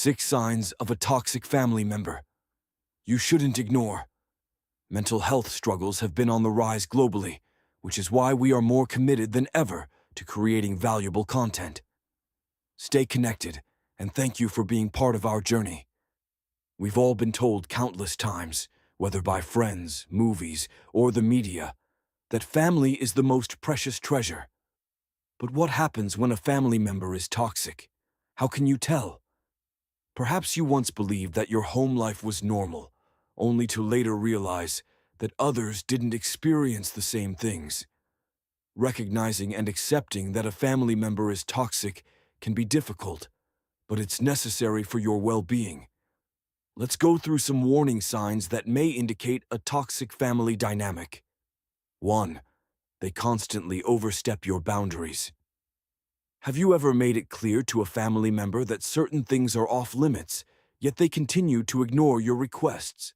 6 signs of a toxic family member you shouldn't ignore. Mental health struggles have been on the rise globally, which is why we are more committed than ever to creating valuable content. Stay connected, and thank you for being part of our journey. We've all been told countless times, whether by friends, movies, or the media, that family is the most precious treasure. But what happens when a family member is toxic? How can you tell? Perhaps you once believed that your home life was normal, only to later realize that others didn't experience the same things. Recognizing and accepting that a family member is toxic can be difficult, but it's necessary for your well-being. Let's go through some warning signs that may indicate a toxic family dynamic. 1. They constantly overstep your boundaries. Have you ever made it clear to a family member that certain things are off-limits, yet they continue to ignore your requests?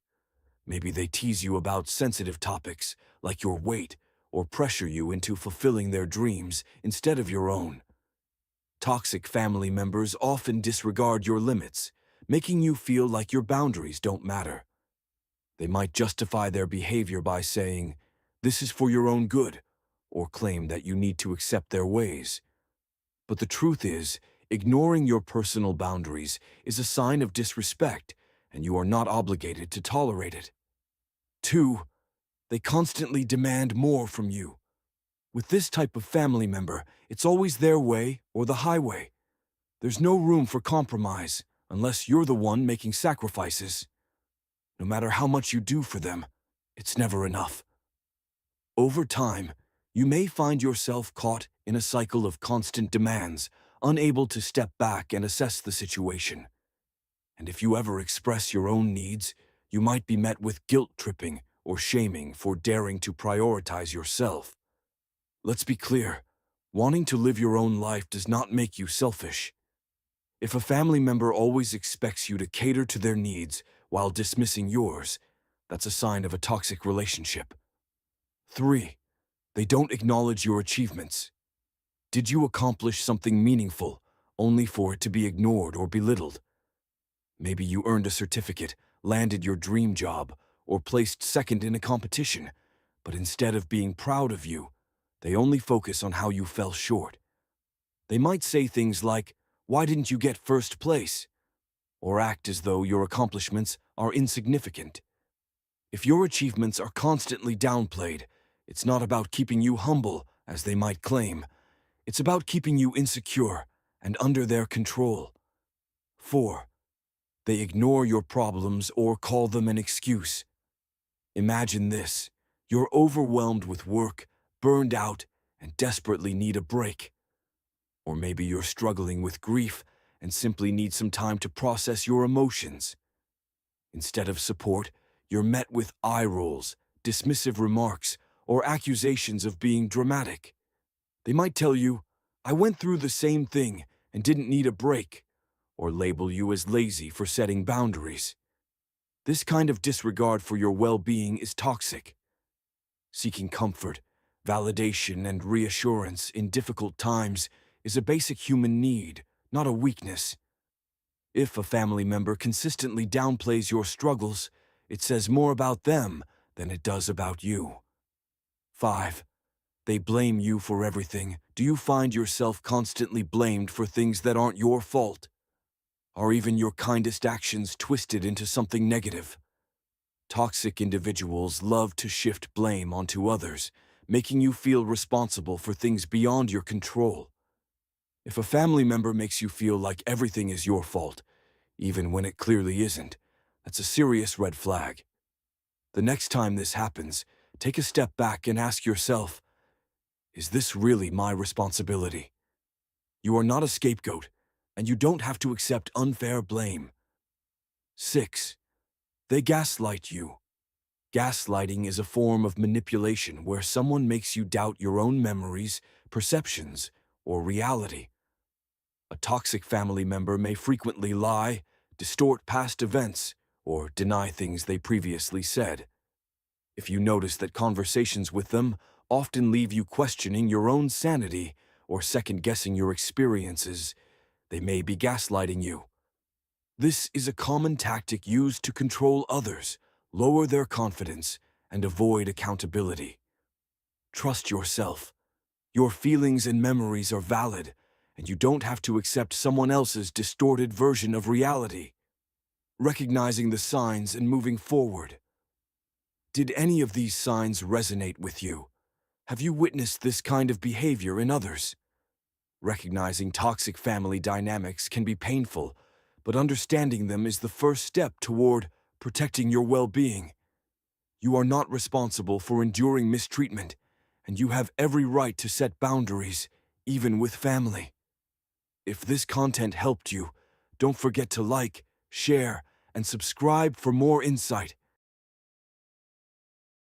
Maybe they tease you about sensitive topics, like your weight, or pressure you into fulfilling their dreams instead of your own. Toxic family members often disregard your limits, making you feel like your boundaries don't matter. They might justify their behavior by saying, "This is for your own good," or claim that you need to accept their ways. But the truth is, ignoring your personal boundaries is a sign of disrespect, and you are not obligated to tolerate it. 2. They constantly demand more from you. With this type of family member, it's always their way or the highway. There's no room for compromise unless you're the one making sacrifices. No matter how much you do for them, it's never enough. Over time, you may find yourself caught in a cycle of constant demands, unable to step back and assess the situation. And if you ever express your own needs, you might be met with guilt-tripping or shaming for daring to prioritize yourself. Let's be clear, wanting to live your own life does not make you selfish. If a family member always expects you to cater to their needs while dismissing yours, that's a sign of a toxic relationship. 3. They don't acknowledge your achievements. Did you accomplish something meaningful, only for it to be ignored or belittled? Maybe you earned a certificate, landed your dream job, or placed second in a competition, but instead of being proud of you, they only focus on how you fell short. They might say things like, "Why didn't you get first place?" or act as though your accomplishments are insignificant. If your achievements are constantly downplayed, it's not about keeping you humble, as they might claim. It's about keeping you insecure and under their control. 4. They ignore your problems or call them an excuse. Imagine this. You're overwhelmed with work, burned out, and desperately need a break. Or maybe you're struggling with grief and simply need some time to process your emotions. Instead of support, you're met with eye rolls, dismissive remarks, or accusations of being dramatic. They might tell you, "I went through the same thing and didn't need a break," or label you as lazy for setting boundaries. This kind of disregard for your well-being is toxic. Seeking comfort, validation, and reassurance in difficult times is a basic human need, not a weakness. If a family member consistently downplays your struggles, it says more about them than it does about you. 5. They blame you for everything. Do you find yourself constantly blamed for things that aren't your fault? Are even your kindest actions twisted into something negative? Toxic individuals love to shift blame onto others, making you feel responsible for things beyond your control. If a family member makes you feel like everything is your fault, even when it clearly isn't, that's a serious red flag. The next time this happens, take a step back and ask yourself, is this really my responsibility? You are not a scapegoat, and you don't have to accept unfair blame. 6. They gaslight you. Gaslighting is a form of manipulation where someone makes you doubt your own memories, perceptions, or reality. A toxic family member may frequently lie, distort past events, or deny things they previously said. If you notice that conversations with them often leave you questioning your own sanity or second-guessing your experiences, they may be gaslighting you. This is a common tactic used to control others, lower their confidence, and avoid accountability. Trust yourself. Your feelings and memories are valid, and you don't have to accept someone else's distorted version of reality. Recognizing the signs and moving forward. Did any of these signs resonate with you? Have you witnessed this kind of behavior in others? Recognizing toxic family dynamics can be painful, but understanding them is the first step toward protecting your well-being. You are not responsible for enduring mistreatment, and you have every right to set boundaries, even with family. If this content helped you, don't forget to like, share, and subscribe for more insight.